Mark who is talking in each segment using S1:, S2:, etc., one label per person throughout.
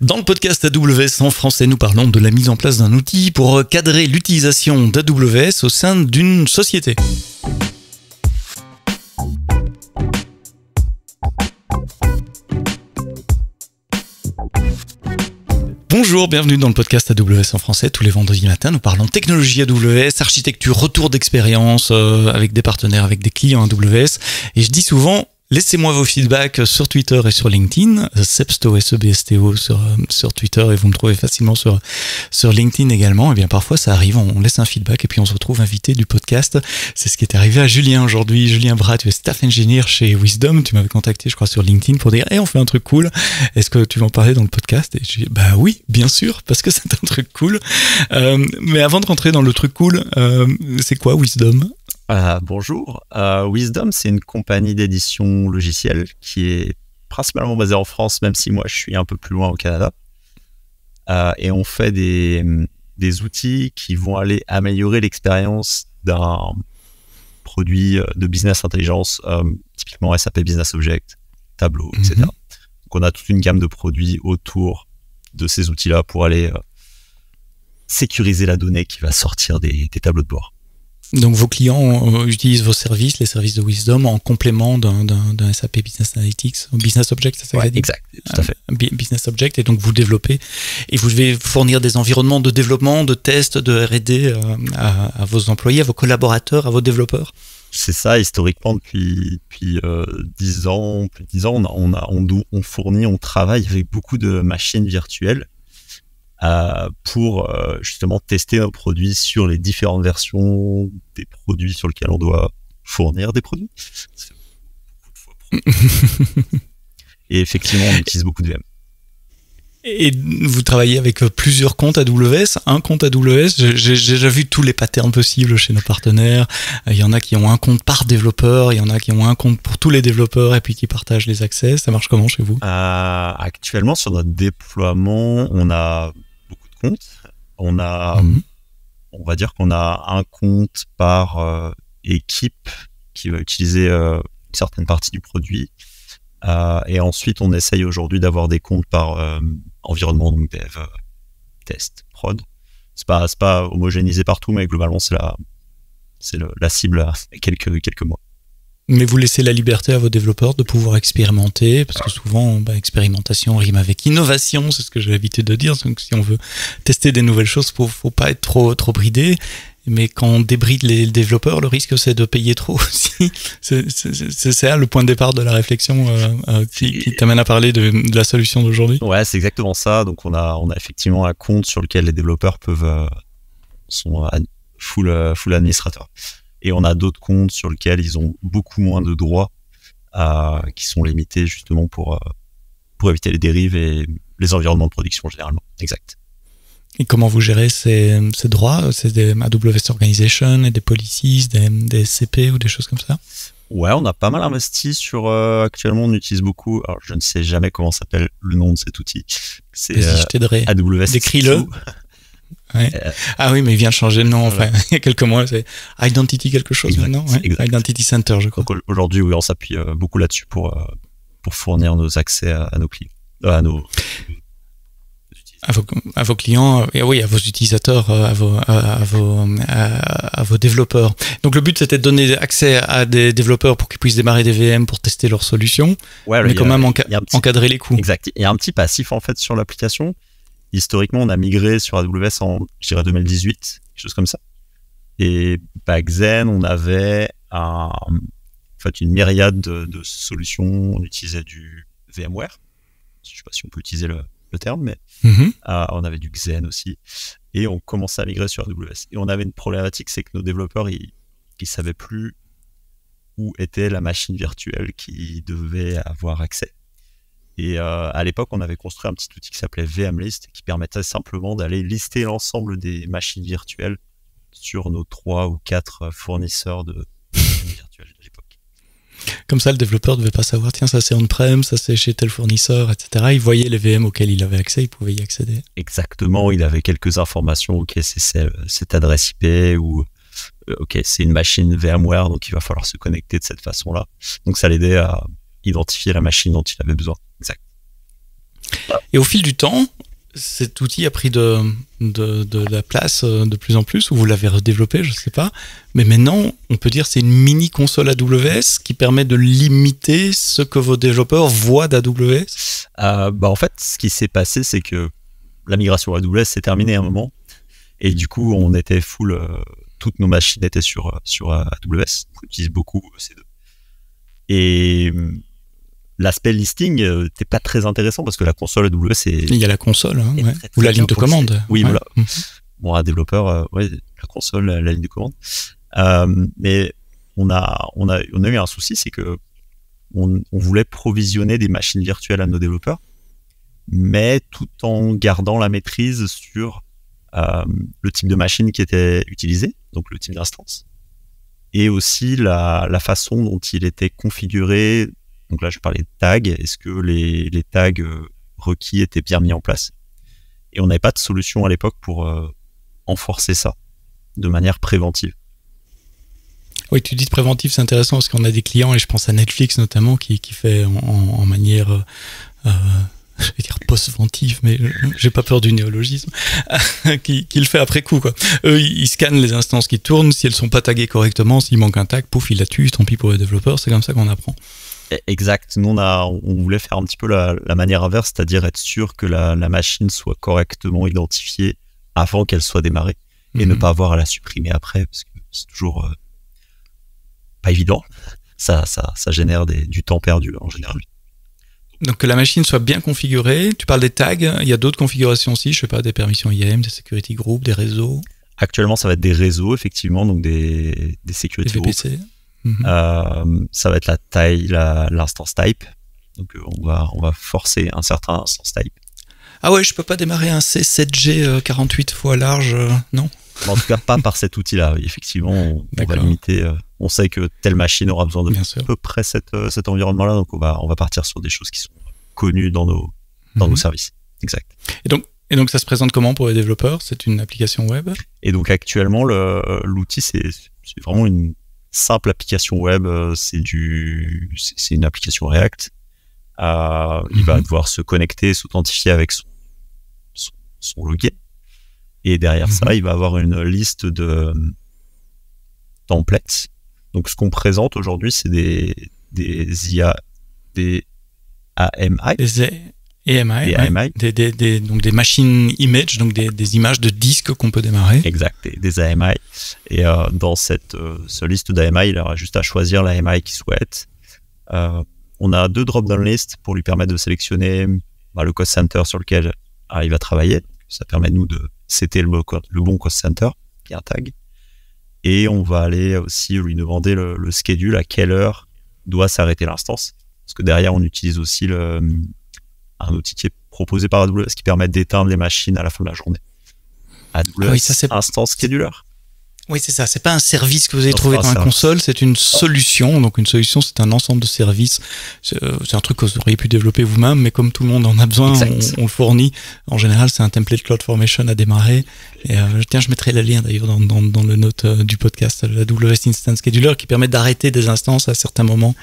S1: Dans le podcast AWS en français, nous parlons de la mise en place d'un outil pour cadrer l'utilisation d'AWS au sein d'une société. Bonjour, bienvenue dans le podcast AWS en français. Tous les vendredis matins, nous parlons technologie AWS, architecture, retour d'expérience avec des partenaires, avec des clients AWS. Et je dis souvent, laissez-moi vos feedbacks sur Twitter et sur LinkedIn. Sebsto, SEBSTO sur Twitter, et vous me trouvez facilement sur LinkedIn également. Et bien parfois ça arrive, on laisse un feedback et puis on se retrouve invité du podcast. C'est ce qui est arrivé à Julien aujourd'hui. Julien Brat, tu es staff engineer chez Wisdom. Tu m'avais contacté, je crois, sur LinkedIn pour dire on fait un truc cool. Est-ce que tu veux en parler dans le podcast? Et je dis oui, bien sûr, parce que c'est un truc cool. Mais avant de rentrer dans le truc cool, c'est quoi Wisdom?
S2: Bonjour, Wisdom, c'est une compagnie d'édition logicielle qui est principalement basée en France, même si moi je suis un peu plus loin au Canada. Et on fait des outils qui vont aller améliorer l'expérience d'un produit de business intelligence, typiquement SAP Business Object, Tableau, etc. Donc on a toute une gamme de produits autour de ces outils-là pour aller sécuriser la donnée qui va sortir des tableaux de bord.
S1: Donc vos clients utilisent vos services, les services de Wisdom, en complément d'un SAP Business Analytics, Business Object, c'est ça que j'ai dit?
S2: Exact, tout à fait.
S1: Business Object, et donc vous développez, et vous devez fournir des environnements de développement, de tests, de R&D à vos employés, à vos collaborateurs, à vos développeurs.
S2: C'est ça, historiquement, depuis 10 ans, plus de 10 ans, on travaille avec beaucoup de machines virtuelles pour justement tester nos produits sur les différentes versions des produits sur lesquels on doit fournir des produits. C'est beaucoup de fois. Et effectivement, on utilise beaucoup de VM.
S1: Et vous travaillez avec plusieurs comptes AWS, un compte AWS, j'ai déjà vu tous les patterns possibles chez nos partenaires. Il y en a qui ont un compte par développeur, il y en a qui ont un compte pour tous les développeurs et puis qui partagent les accès. Ça marche comment chez vous?
S2: Actuellement, sur notre déploiement, on a beaucoup de comptes. On va dire qu'on a un compte par équipe qui va utiliser une certaine partie du produit. Et ensuite, on essaye aujourd'hui d'avoir des comptes par environnement, donc dev, test, prod. C'est pas homogénéisé partout, mais globalement, c'est la cible à quelques mois.
S1: Mais vous laissez la liberté à vos développeurs de pouvoir expérimenter, parce que souvent, expérimentation rime avec innovation, c'est ce que j'ai l'habitude de dire. Donc, si on veut tester des nouvelles choses, faut pas être trop bridé. Mais quand on débride les développeurs, le risque c'est de payer trop aussi. C'est ça le point de départ de la réflexion qui t'amène à parler de la solution d'aujourd'hui.
S2: Ouais, c'est exactement ça. Donc on a effectivement un compte sur lequel les développeurs sont full administrateurs. Et on a d'autres comptes sur lesquels ils ont beaucoup moins de droits qui sont limités justement pour éviter les dérives et les environnements de production généralement. Exact.
S1: Et comment vous gérez ces droits? C'est des AWS Organization et des policies, des CP ou des choses comme ça?
S2: Ouais, on a pas mal investi sur... actuellement, on utilise beaucoup... Alors, je ne sais jamais comment s'appelle le nom de cet outil. C'est
S1: je t'aiderai.
S2: AWS.
S1: Décris-le. Ouais. Oui, mais il vient de changer de nom. Enfin, il y a quelques mois, c'est Identity quelque chose maintenant. Ouais. Identity Center, je crois.
S2: Donc, aujourd'hui, oui, on s'appuie beaucoup là-dessus pour fournir nos accès à nos clients.
S1: À vos clients, et oui, à vos utilisateurs, à vos développeurs. Donc le but c'était de donner accès à des développeurs pour qu'ils puissent démarrer des VM pour tester leurs solutions, mais quand même encadrer les coûts.
S2: Exact. Il y a un petit passif en fait sur l'application. Historiquement, on a migré sur AWS en, je dirais, 2018, quelque chose comme ça. Et back then, on avait une myriade de solutions. On utilisait du VMware. Je ne sais pas si on peut utiliser le terme, mais on avait du Xen aussi, et on commençait à migrer sur AWS. Et on avait une problématique, c'est que nos développeurs, ils savaient plus où était la machine virtuelle qui devait avoir accès. Et à l'époque, on avait construit un petit outil qui s'appelait VMlist, qui permettait simplement d'aller lister l'ensemble des machines virtuelles sur nos 3 ou 4 fournisseurs de machines virtuelles de l'époque.
S1: Comme ça, le développeur ne devait pas savoir, tiens, ça c'est on-prem, ça c'est chez tel fournisseur, etc. Il voyait les VM auxquels il avait accès, il pouvait y accéder.
S2: Exactement, il avait quelques informations, ok, c'est cette adresse IP, ou ok, c'est une machine VMware, donc il va falloir se connecter de cette façon-là. Donc ça l'aidait à identifier la machine dont il avait besoin. Exact.
S1: Et au fil du temps, cet outil a pris de la place de plus en plus, ou vous l'avez redéveloppé, je ne sais pas. Mais maintenant, on peut dire que c'est une mini console AWS qui permet de limiter ce que vos développeurs voient d'AWS.
S2: En fait, ce qui s'est passé, c'est que la migration AWS s'est terminée à un moment. Et du coup, on était full, toutes nos machines étaient sur AWS. On utilise beaucoup EC2. Et l'aspect listing n'était pas très intéressant parce que la console AWS
S1: il y a la console, hein, ouais. Ou la ligne de commande.
S2: Oui,
S1: ouais.
S2: Voilà. Bon, un développeur, la console, la ligne de commande. Mais on a eu un souci, c'est que on voulait provisionner des machines virtuelles à nos développeurs, mais tout en gardant la maîtrise sur le type de machine qui était utilisé, donc le type d'instance, et aussi la façon dont il était configuré. Donc là, je parlais de tags. Est-ce que les tags requis étaient bien mis en place? Et on n'avait pas de solution à l'époque pour enforcer ça de manière préventive.
S1: Oui, tu dis de préventif, c'est intéressant parce qu'on a des clients, et je pense à Netflix notamment, qui fait en manière, je vais dire post-ventive, mais j'ai pas peur du néologisme, qui le fait après coup, quoi. Eux, ils scannent les instances qui tournent, si elles sont pas taguées correctement, s'il manque un tag, pouf, ils la tuent, tant pis pour les développeurs, c'est comme ça qu'on apprend.
S2: Exact. Nous, on voulait faire un petit peu la manière inverse, c'est-à-dire être sûr que la machine soit correctement identifiée avant qu'elle soit démarrée et ne pas avoir à la supprimer après, parce que c'est toujours pas évident. Ça génère du temps perdu en général.
S1: Donc que la machine soit bien configurée. Tu parles des tags, il y a d'autres configurations aussi, je sais pas, des permissions IAM, des security groups, des réseaux.
S2: Actuellement, ça va être des réseaux, effectivement, donc des security
S1: des VPC.
S2: groups. Ça va être la taille, l'instance type. Donc on va forcer un certain instance type.
S1: Ah ouais, je peux pas démarrer un C7G 48 fois large, non?
S2: En tout cas, pas par cet outil-là. Effectivement, on va limiter. On sait que telle machine aura besoin de à peu près cet environnement-là, donc on va partir sur des choses qui sont connues dans nos services. Exact.
S1: Et donc ça se présente comment pour les développeurs? C'est une application web? Et
S2: donc actuellement, l'outil, c'est vraiment une simple application web. C'est une application React. Il va devoir se connecter, s'authentifier avec son login. Et derrière ça, il va avoir une liste de templates. Donc, ce qu'on présente aujourd'hui, c'est des AMI.
S1: Des AMI. Donc des machines image, donc des images de disques qu'on peut démarrer.
S2: Exact, des AMI. Et dans cette liste d'AMI, il aura juste à choisir l'AMI qu'il souhaite. On a 2 drop-down lists pour lui permettre de sélectionner le cost center sur lequel il va travailler. Ça permet, nous, de setter le bon cost center, qui est un tag. Et on va aller aussi lui demander le schedule, à quelle heure doit s'arrêter l'instance. Parce que derrière, on utilise aussi un outil qui est proposé par AWS qui permet d'éteindre les machines à la fin de la journée. AWS Instance Scheduler.
S1: Oui, c'est ça. C'est pas un service que vous avez trouvé dans la console, c'est une solution. Donc une solution, c'est un ensemble de services. C'est un truc que vous auriez pu développer vous-même, mais comme tout le monde en a besoin, on le fournit. En général, c'est un template CloudFormation à démarrer. Et je mettrai le lien d'ailleurs dans le note du podcast, la AWS Instance Scheduler, qui permet d'arrêter des instances à certains moments,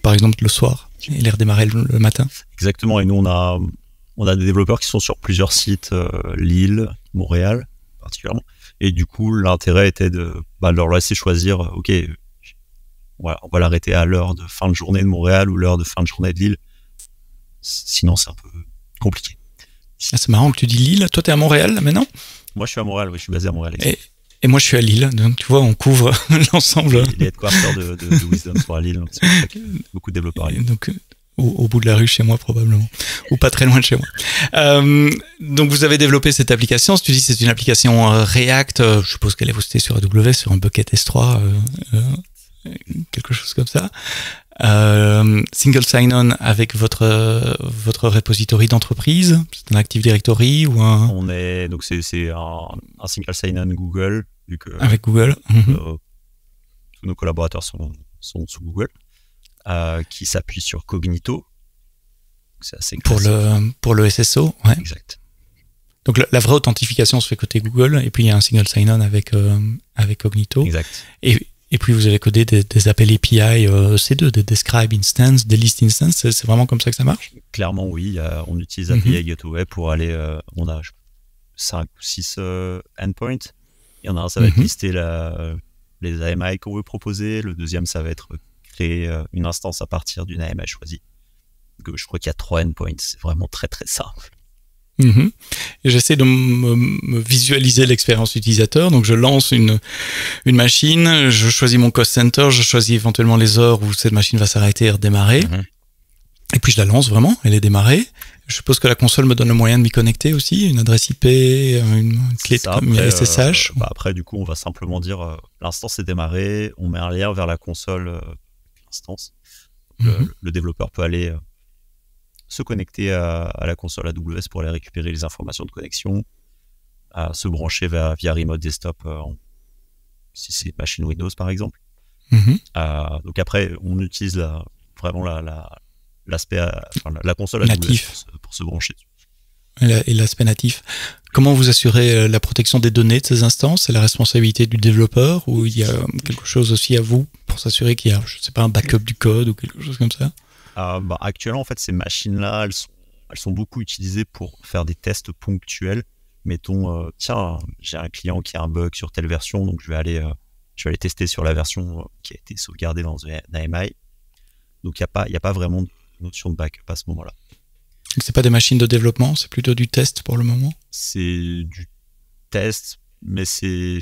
S1: par exemple le soir, et les redémarrer le matin.
S2: Exactement. Et nous, on a des développeurs qui sont sur plusieurs sites, Lille, Montréal, particulièrement. Et du coup, l'intérêt était de leur laisser choisir, OK, on va l'arrêter à l'heure de fin de journée de Montréal ou l'heure de fin de journée de Lille. Sinon, c'est un peu compliqué.
S1: C'est marrant que tu dis Lille. Toi, tu es à Montréal, là, maintenant?
S2: Moi, je suis à Montréal, oui, je suis basé à Montréal.
S1: Et moi, je suis à Lille. Donc, tu vois, on couvre l'ensemble.
S2: Les headquarters de Wisdom sont à Lille. Donc c'est pour ça que beaucoup de développeurs à Lille.
S1: Donc, au bout de la rue chez moi probablement, ou pas très loin de chez moi. Donc vous avez développé cette application, tu dis c'est une application React, je suppose qu'elle est hostée sur AWS, sur un bucket S3, quelque chose comme ça. Single sign-on avec votre repository d'entreprise, c'est un Active Directory ou un...
S2: Donc c'est un single sign-on Google, vu que
S1: avec Google.
S2: Tous nos collaborateurs sont sous Google. Qui s'appuie sur Cognito. C'est assez
S1: pour le SSO, ouais.
S2: Exact.
S1: Donc la vraie authentification se fait côté Google, et puis il y a un single sign-on avec Cognito.
S2: Exact.
S1: Et Et puis vous avez codé des appels API C2, des describe instance, des list instance, c'est vraiment comme ça que ça marche?
S2: Clairement, oui. On utilise API Gateway pour aller. On a 5 ou 6 endpoints. Il y en a un, ça va être lister les AMI qu'on veut proposer. Le deuxième, ça va être créer une instance à partir d'une AMI choisie. Donc, je crois qu'il y a 3 endpoints. C'est vraiment très très simple.
S1: Et j'essaie de me visualiser l'expérience utilisateur. Donc je lance une machine, je choisis mon cost center, je choisis éventuellement les heures où cette machine va s'arrêter et redémarrer. Et puis je la lance vraiment, elle est démarrée. Je suppose que la console me donne le moyen de m'y connecter aussi, une adresse IP, une clé de SSH.
S2: Après, du coup, on va simplement dire l'instance est démarrée, on met un lien vers la console l'instance. Le développeur peut aller se connecter à la console AWS pour aller récupérer les informations de connexion, se brancher via Remote Desktop si c'est machine Windows par exemple. Donc après, on utilise vraiment l'aspect, la console
S1: natif
S2: pour se brancher dessus.
S1: Et l'aspect natif. Comment vous assurez la protection des données de ces instances? C'est la responsabilité du développeur ou il y a quelque chose aussi à vous pour s'assurer qu'il y a, je sais pas, un backup du code ou quelque chose comme ça?
S2: Actuellement, en fait, ces machines-là, elles sont beaucoup utilisées pour faire des tests ponctuels. Mettons, tiens, j'ai un client qui a un bug sur telle version, donc je vais aller tester sur la version qui a été sauvegardée dans un AMI. Donc, il n'y a pas vraiment de notion de backup à ce moment-là.
S1: C'est pas des machines de développement, c'est plutôt du test pour le moment?
S2: C'est du test, mais c'est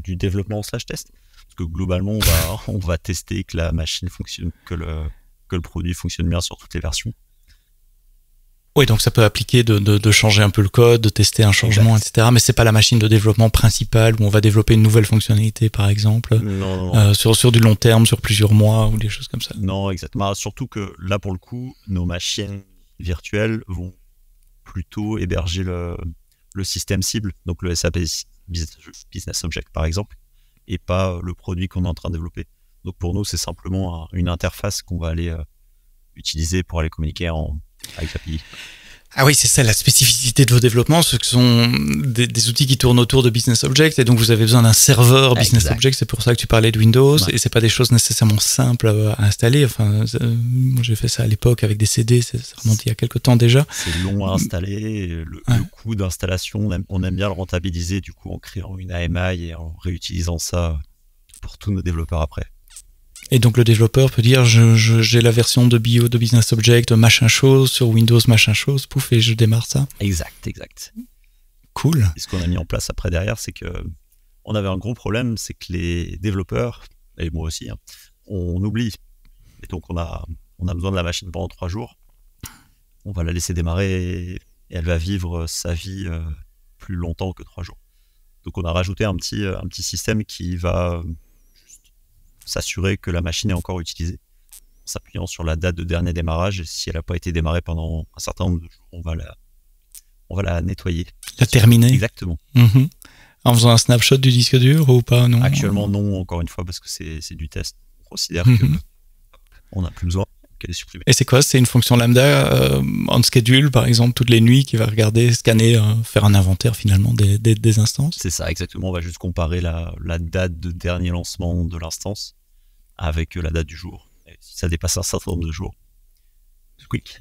S2: du développement / test. Parce que globalement, on va tester que la machine fonctionne, que le produit fonctionne bien sur toutes les versions.
S1: Oui, donc ça peut appliquer de changer un peu le code, de tester un changement, etc. Mais c'est pas la machine de développement principale où on va développer une nouvelle fonctionnalité, par exemple,
S2: non.
S1: Sur du long terme, sur plusieurs mois ou des choses comme ça.
S2: Non, exactement. Surtout que là, pour le coup, nos machines virtuelles vont plutôt héberger le système cible, donc le SAP Business Object, par exemple, et pas le produit qu'on est en train de développer. Donc pour nous, c'est simplement une interface qu'on va aller utiliser pour aller communiquer avec l'API.
S1: Ah oui, c'est ça la spécificité de vos développements, ce sont des outils qui tournent autour de Business Object et donc vous avez besoin d'un serveur Business Object, c'est pour ça que tu parlais de Windows et c'est pas des choses nécessairement simples à installer. Enfin, moi j'ai fait ça à l'époque avec des CD, ça remonte il y a quelques temps déjà.
S2: C'est long à installer, le coût d'installation, on aime bien le rentabiliser du coup en créant une AMI et en réutilisant ça pour tous nos développeurs après.
S1: Et donc le développeur peut dire j'ai la version de bio de Business Object machin chose sur Windows machin chose, pouf, et je démarre ça.
S2: Exact.
S1: Cool.
S2: Et ce qu'on a mis en place après derrière, c'est que on avait un gros problème, c'est que les développeurs, et moi aussi, on oublie. Et donc on a besoin de la machine pendant 3 jours. On va la laisser démarrer et elle va vivre sa vie plus longtemps que 3 jours. Donc on a rajouté un petit système qui va s'assurer que la machine est encore utilisée en s'appuyant sur la date de dernier démarrage, et si elle n'a pas été démarrée pendant un certain nombre de jours, on va la nettoyer.
S1: La terminer.
S2: Exactement.
S1: En faisant un snapshot du disque dur ou pas? Non.
S2: Actuellement non, encore une fois, parce que c'est du test. On considère qu'on n'a plus besoin qu'elle est supprimée.
S1: Et c'est quoi? C'est une fonction lambda on schedule, par exemple, toutes les nuits qui va regarder, scanner, faire un inventaire finalement des instances?
S2: C'est ça, exactement. On va juste comparer la date de dernier lancement de l'instance avec la date du jour. Et si ça dépasse un certain nombre de jours, c'est quick.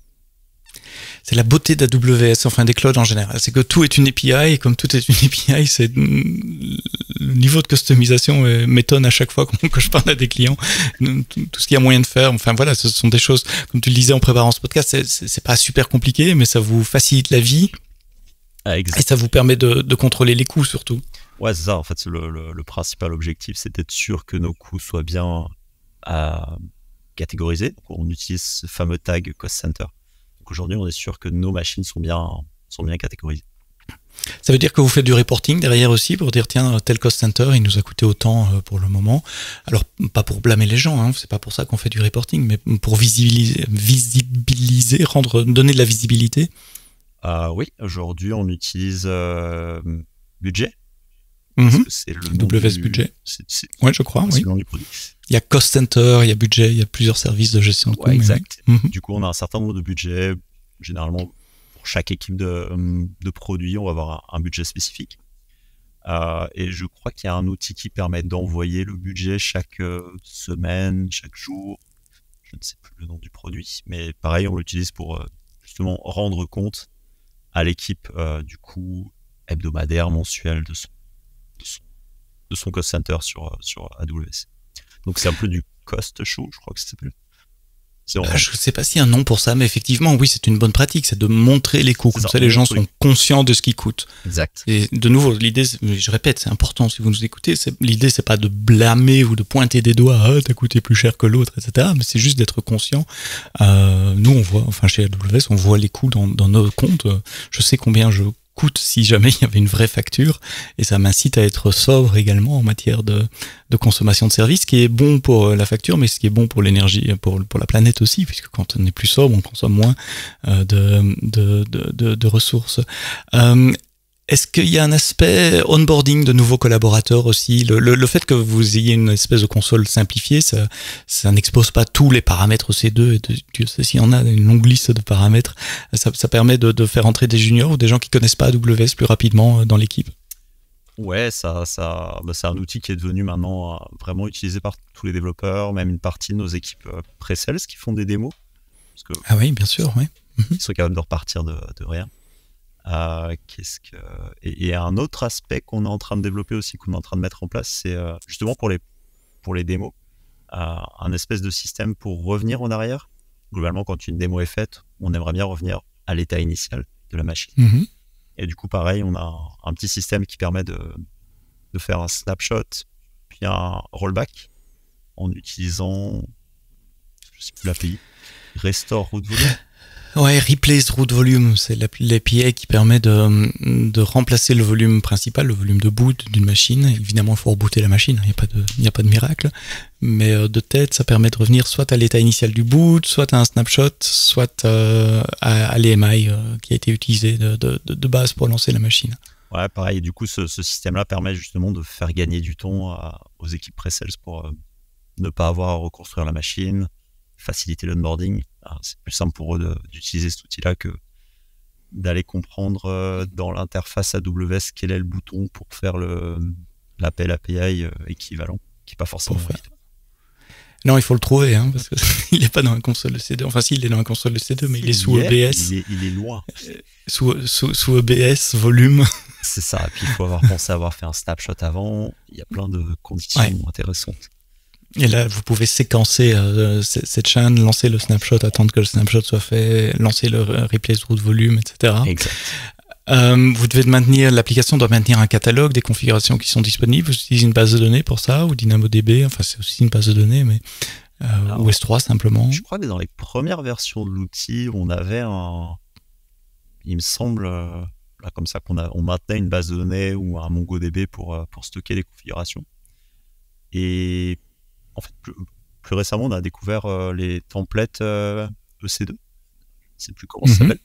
S1: C'est la beauté d'AWS, enfin des clouds en général, c'est que tout est une API et comme tout est une API, c'est le niveau de customisation m'étonne à chaque fois que je parle à des clients. Tout ce qu'il y a moyen de faire, enfin voilà, ce sont des choses, comme tu le disais en préparant ce podcast, c'est pas super compliqué, mais ça vous facilite la vie et ça vous permet de contrôler les coûts surtout.
S2: Ouais, c'est ça, en fait, le principal objectif, c'est d'être sûr que nos coûts soient bien catégorisés. Donc, on utilise ce fameux tag cost center. Donc aujourd'hui, on est sûr que nos machines sont bien catégorisées.
S1: Ça veut dire que vous faites du reporting derrière aussi pour dire tiens, tel cost center il nous a coûté autant pour le moment. Alors pas pour blâmer les gens, hein, c'est pas pour ça qu'on fait du reporting, mais pour visibiliser, donner de la visibilité.
S2: Oui, aujourd'hui on utilise budget.
S1: C'est le AWS budget. Ouais, je crois. Oui.
S2: Le nom du produit.
S1: Il y a cost center, il y a budget, il y a plusieurs services de gestion de coûts.
S2: Exact. Du coup, on a un certain nombre de budgets. Généralement, pour chaque équipe de produits, on va avoir un budget spécifique. Et je crois qu'il y a un outil qui permet d'envoyer le budget chaque semaine, chaque jour. Je ne sais plus le nom du produit, mais pareil, on l'utilise pour justement rendre compte à l'équipe du coût hebdomadaire, mensuel de son cost center sur AWS. Donc c'est un peu du cost show, je crois que ça s'appelle.
S1: Je ne sais pas s'il y a un nom pour ça, mais effectivement, oui, c'est une bonne pratique, c'est de montrer les coûts. Comme ça, les gens sont conscients de ce qui coûte.
S2: Exact.
S1: Et de nouveau, l'idée, je répète, c'est important si vous nous écoutez, l'idée, c'est pas de blâmer ou de pointer des doigts, ah, t'as coûté plus cher que l'autre, etc. Mais c'est juste d'être conscient. Nous, on voit, enfin, chez AWS, on voit les coûts dans nos comptes. Je sais combien je coûte si jamais il y avait une vraie facture, et ça m'incite à être sobre également en matière de consommation de services, ce qui est bon pour la facture, mais ce qui est bon pour l'énergie, pour la planète aussi, puisque quand on est plus sobre, on consomme moins de ressources. Est-ce qu'il y a un aspect onboarding de nouveaux collaborateurs aussi? Le fait que vous ayez une espèce de console simplifiée, ça n'expose pas tous les paramètres EC2, et Dieu sait s'il y en a une longue liste de paramètres. Ça permet de faire entrer des juniors ou des gens qui connaissent pas AWS plus rapidement dans l'équipe.
S2: Ouais, c'est un outil qui est devenu maintenant vraiment utilisé par tous les développeurs, même une partie de nos équipes pré-sales qui font des démos. Parce que
S1: ah oui, bien sûr, oui.
S2: Ils sont capables de repartir de rien. Et un autre aspect qu'on est en train de développer aussi, qu'on est en train de mettre en place, c'est justement pour les démos, un espèce de système pour revenir en arrière. Globalement, quand une démo est faite, on aimerait bien revenir à l'état initial de la machine.
S1: Mm-hmm.
S2: Et du coup, pareil, on a un petit système qui permet de faire un snapshot, puis un rollback, en utilisant, je sais plus l'API, Restore Root Volume.
S1: Ouais, Replace Root Volume, c'est l'API qui permet de remplacer le volume principal, le volume de boot d'une machine. Évidemment, il faut rebooter la machine, il n'y a pas de miracle. Mais de tête, ça permet de revenir soit à l'état initial du boot, soit à un snapshot, soit à l'EMI qui a été utilisé de base pour lancer la machine.
S2: Ouais, pareil. Et du coup, ce système-là permet justement de faire gagner du temps aux équipes pre-sales pour ne pas avoir à reconstruire la machine, faciliter l'onboarding. C'est plus simple pour eux d'utiliser cet outil-là que d'aller comprendre dans l'interface AWS quel est le bouton pour faire l'appel API équivalent, qui n'est pas forcément évident.
S1: Non, il faut le trouver, hein, parce qu'il n'est pas dans la console EC2. Enfin, si, il est dans la console EC2, mais il est sous EBS.
S2: Il est loin.
S1: Sous EBS, volume.
S2: C'est ça. Et puis, il faut avoir pensé avoir fait un snapshot avant. Il y a plein de conditions intéressantes.
S1: Et là, vous pouvez séquencer cette chaîne, lancer le snapshot, attendre que le snapshot soit fait, lancer le replace root volume, etc.
S2: Exact.
S1: Vous devez l'application doit maintenir un catalogue des configurations qui sont disponibles. Vous utilisez une base de données pour ça, ou DynamoDB, enfin c'est aussi une base de données, mais ou S3 simplement.
S2: Je crois que dans les premières versions de l'outil, on avait il me semble, là, comme ça, on maintenait une base de données ou un MongoDB pour stocker les configurations. Et en fait, plus récemment, on a découvert les templates EC2. Je ne sais plus comment ça s'appelle.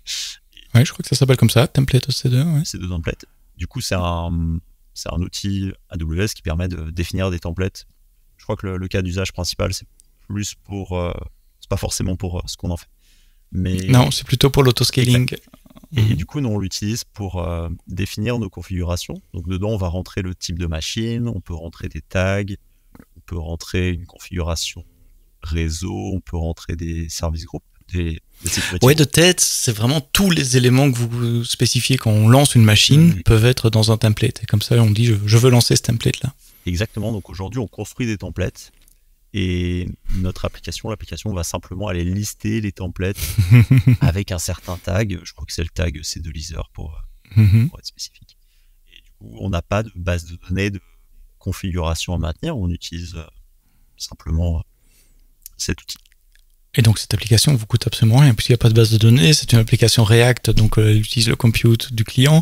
S1: Oui, je crois que ça s'appelle comme ça, template EC2. Ouais.
S2: EC2 template. Du coup, c'est un outil AWS qui permet de définir des templates. Je crois que le cas d'usage principal, c'est plus c'est pas forcément pour ce qu'on en fait. Mais
S1: non, c'est plutôt pour l'autoscaling.
S2: Et du coup, nous, on l'utilise pour définir nos configurations. Donc, dedans, on va rentrer le type de machine, on peut rentrer des tags, on peut rentrer une configuration réseau, on peut rentrer des service groups, des sécurités.
S1: Ouais, de tête, c'est vraiment tous les éléments que vous spécifiez quand on lance une machine peuvent être dans un template. Et comme ça, on dit, je veux lancer ce template-là.
S2: Exactement. Donc, aujourd'hui, on construit des templates. Et l'application va simplement aller lister les templates avec un certain tag. Je crois que c'est le tag C2Lizer pour être spécifique. Et du coup, on n'a pas de base de données de configuration à maintenir. On utilise simplement cet outil.
S1: Et donc, cette application vous coûte absolument rien, puisqu'il n'y a pas de base de données. C'est une application React, donc elle utilise le compute du client.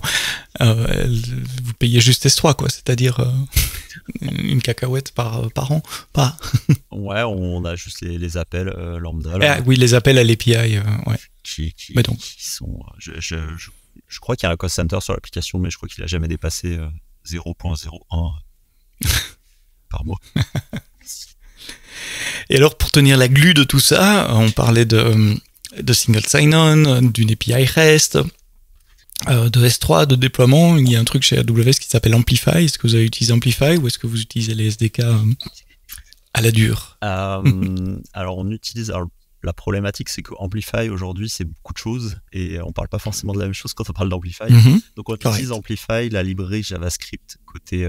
S1: Vous payez juste S3, quoi. C'est-à-dire une cacahuète par an. Pas.
S2: Ouais, on a juste les appels lambda. Là,
S1: oui, les appels à l'API. Ouais.
S2: Qui sont. Je crois qu'il y a un cost center sur l'application, mais je crois qu'il n'a jamais dépassé 0.01 par mois.
S1: Et alors, pour tenir la glu de tout ça, on parlait de single sign-on, d'une API REST. de S3, de déploiement. Il y a un truc chez AWS qui s'appelle Amplify. Est-ce que vous avez utilisé Amplify ou est-ce que vous utilisez les SDK à la dure?
S2: Alors, on utilise... Alors, la problématique, c'est que Amplify, aujourd'hui, c'est beaucoup de choses et on parle pas forcément de la même chose quand on parle d'Amplify. Donc, on utilise Amplify, la librairie JavaScript côté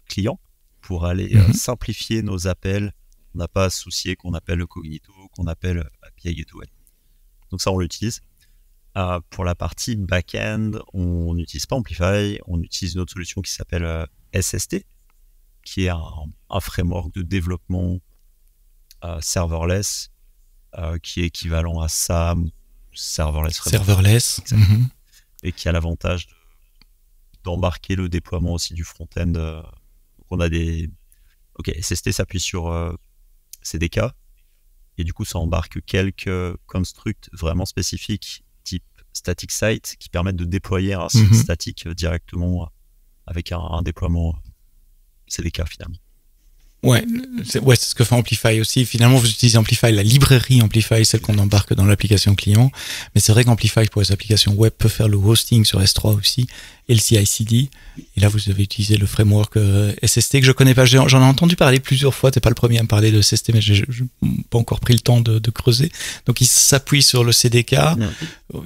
S2: client pour aller simplifier nos appels. On n'a pas à se soucier qu'on appelle le Cognito, qu'on appelle API Gateway. Donc, ça, on l'utilise. Pour la partie back-end, on n'utilise pas Amplify, on utilise une autre solution qui s'appelle SST, qui est un framework de développement serverless, qui est équivalent à SAM, serverless. Et qui a l'avantage d'embarquer le déploiement aussi du front-end. Donc on a SST s'appuie sur CDK, et du coup ça embarque quelques constructs vraiment spécifiques, type static site, qui permettent de déployer un site statique directement avec un déploiement CDK finalement.
S1: Ouais, c'est ce que fait Amplify aussi. Finalement, vous utilisez Amplify, la librairie Amplify, celle qu'on embarque dans l'application client. Mais c'est vrai qu'Amplify, pour les applications web, peut faire le hosting sur S3 aussi, et le CI/CD. Et là, vous avez utilisé le framework SST que je connais pas. J'en ai entendu parler plusieurs fois. T'es pas le premier à me parler de SST, mais j'ai pas encore pris le temps de creuser. Donc, il s'appuie sur le CDK.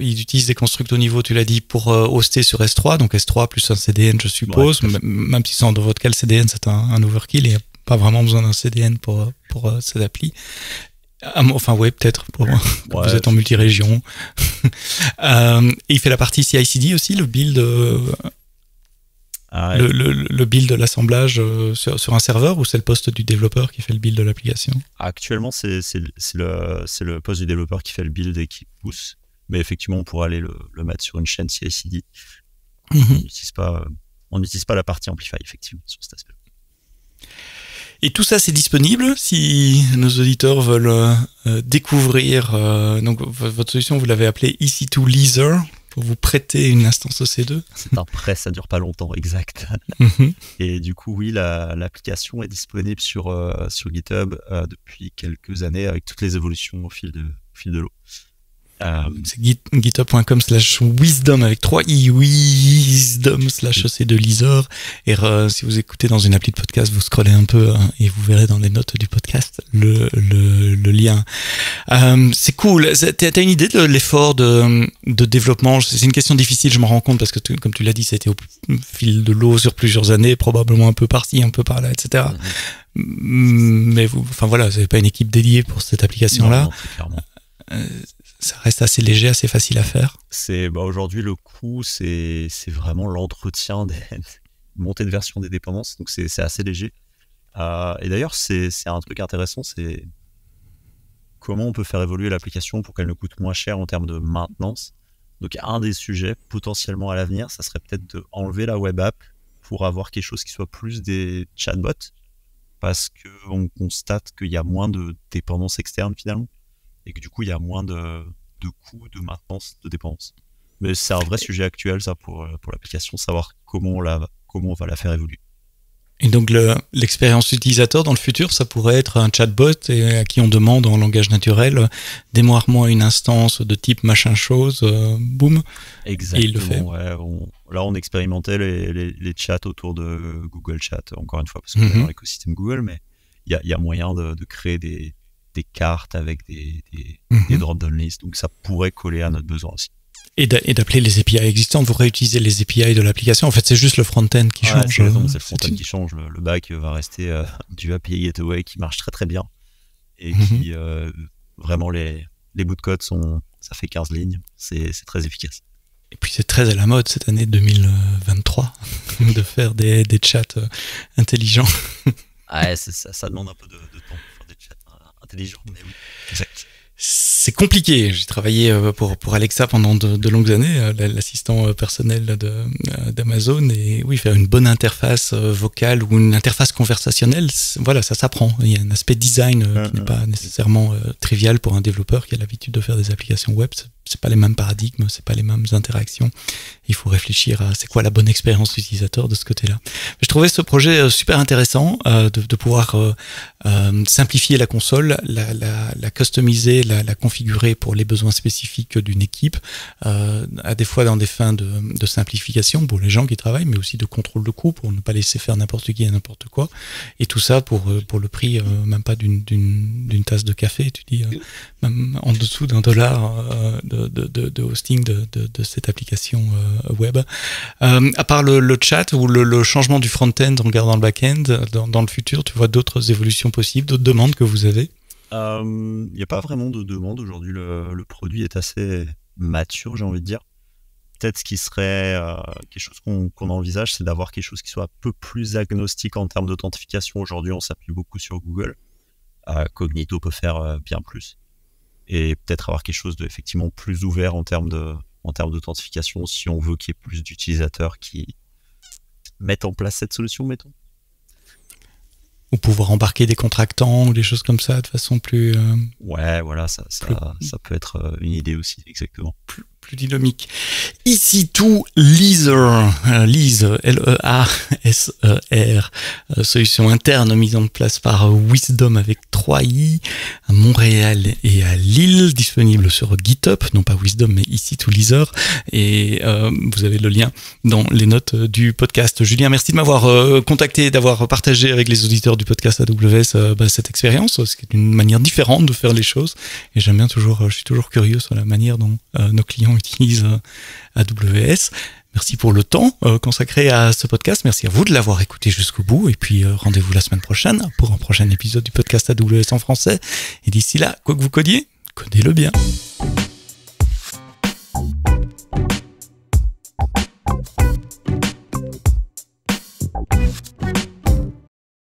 S1: Il utilise des constructs au niveau, tu l'as dit, pour hoster sur S3. Donc, S3 plus un CDN, je suppose. Ouais, même si dans votre cas, le CDN, c'est un overkill et pas vraiment besoin d'un CDN pour cette appli. Enfin, ouais, peut-être, vous êtes en multi-région. Et il fait la partie CI/CD aussi, le build, le build de l'assemblage sur un serveur, ou c'est le poste du développeur qui fait le build de l'application? Actuellement,
S2: c'est le poste du développeur qui fait le build et qui pousse. Mais effectivement, on pourrait aller le mettre sur une chaîne CI/CD. On n'utilise pas la partie Amplify, effectivement, sur cet aspect.
S1: Et tout ça, c'est disponible si nos auditeurs veulent découvrir. Donc, votre solution, vous l'avez appelée EC2 Leaser, pour vous prêter une instance EC2.
S2: C'est un prêt, ça dure pas longtemps, exact. Et du coup, oui, l'application est disponible sur GitHub depuis quelques années, avec toutes les évolutions au fil de l'eau.
S1: C'est github.com/wisdom avec 3 i, wisdom/EC2 Leaser. Et si vous écoutez dans une appli de podcast, vous scrollez un peu et vous verrez dans les notes du podcast le lien. C'est cool. T'as une idée de l'effort de développement? C'est une question difficile, je m'en rends compte, parce que comme tu l'as dit, c'était au fil de l'eau sur plusieurs années, probablement un peu par-ci, un peu par-là, etc. Mais vous n'avez pas une équipe dédiée pour cette application-là.
S2: Non, clairement.
S1: Ça reste assez léger, assez facile à faire.
S2: Aujourd'hui, le coût, c'est vraiment l'entretien des montées de version des dépendances. Donc, c'est assez léger. Et d'ailleurs, c'est un truc intéressant, c'est comment on peut faire évoluer l'application pour qu'elle ne coûte moins cher en termes de maintenance. Donc, un des sujets potentiellement à l'avenir, ça serait peut-être d'enlever la web app pour avoir quelque chose qui soit plus des chatbots, parce qu'on constate qu'il y a moins de dépendance externe finalement, et que du coup il y a moins de coûts de maintenance de dépendance. Mais c'est un vrai sujet actuel, ça, pour l'application, savoir comment on va la faire évoluer.
S1: Et donc l'expérience utilisateur dans le futur, ça pourrait être un chatbot à qui on demande en langage naturel, démarre-moi une instance de type machin chose, boum.
S2: Exactement.
S1: Et il le fait.
S2: Ouais, là, on expérimentait les chats autour de Google Chat, encore une fois, parce qu'on est dans l'écosystème Google, mais il y a moyen de créer des cartes avec des drop-down lists, donc ça pourrait coller à notre besoin aussi.
S1: Et d'appeler les API existantes, vous réutilisez les API de l'application. En fait, c'est juste le front-end qui change.
S2: C'est le front-end qui change. Le back va rester du API Gateway qui marche très très bien et qui vraiment les bouts de code ça fait 15 lignes. C'est très efficace.
S1: Et puis c'est très à la mode cette année 2023 de faire des chats intelligents.
S2: Ça demande un peu de temps pour faire des chats intelligents, mais oui, exact.
S1: C'est compliqué. J'ai travaillé pour Alexa pendant de longues années, l'assistant personnel d'Amazon, et oui, faire une bonne interface vocale ou une interface conversationnelle, voilà, ça s'apprend. Il y a un aspect design qui n'est pas nécessairement trivial pour un développeur qui a l'habitude de faire des applications web. C'est pas les mêmes paradigmes, c'est pas les mêmes interactions. Il faut réfléchir à c'est quoi la bonne expérience utilisateur de ce côté-là. Mais je trouvais ce projet super intéressant de pouvoir simplifier la console, la customiser, la configurer pour les besoins spécifiques d'une équipe, à des fois dans des fins de simplification pour les gens qui travaillent, mais aussi de contrôle de coût pour ne pas laisser faire n'importe qui et n'importe quoi. Et tout ça pour le prix même pas d'une tasse de café, tu dis, même en dessous $1 de hosting de cette application web. À part le chat ou le changement du front-end en regardant le back-end, dans le futur, tu vois d'autres évolutions possibles, d'autres demandes que vous avez?
S2: Il n'y a pas vraiment de demande aujourd'hui. Le produit est assez mature, j'ai envie de dire. Peut-être ce qui serait quelque chose qu'on envisage, c'est d'avoir quelque chose qui soit un peu plus agnostique en termes d'authentification. Aujourd'hui, on s'appuie beaucoup sur Google. Cognito peut faire bien plus. Et peut-être avoir quelque chose de effectivement plus ouvert en termes d'authentification si on veut qu'il y ait plus d'utilisateurs qui mettent en place cette solution, mettons.
S1: Ou pouvoir embarquer des contractants ou des choses comme ça de façon plus...
S2: Ouais, voilà, ça peut être une idée aussi, exactement.
S1: Plus dynamique. EC2 Leaser, L-E-A-S-E-R, solution interne mise en place par Wisdom avec 3i à Montréal et à Lille, disponible sur GitHub, non pas Wisdom mais EC2 Leaser, et vous avez le lien dans les notes du podcast. Julien, merci de m'avoir contacté, d'avoir partagé avec les auditeurs du podcast AWS cette expérience, ce qui est une manière différente de faire les choses, et je suis toujours curieux sur la manière dont nos clients utilisent AWS. Merci pour le temps consacré à ce podcast. Merci à vous de l'avoir écouté jusqu'au bout. Et puis rendez-vous la semaine prochaine pour un prochain épisode du podcast AWS en français. Et d'ici là, quoi que vous codiez, codez-le bien.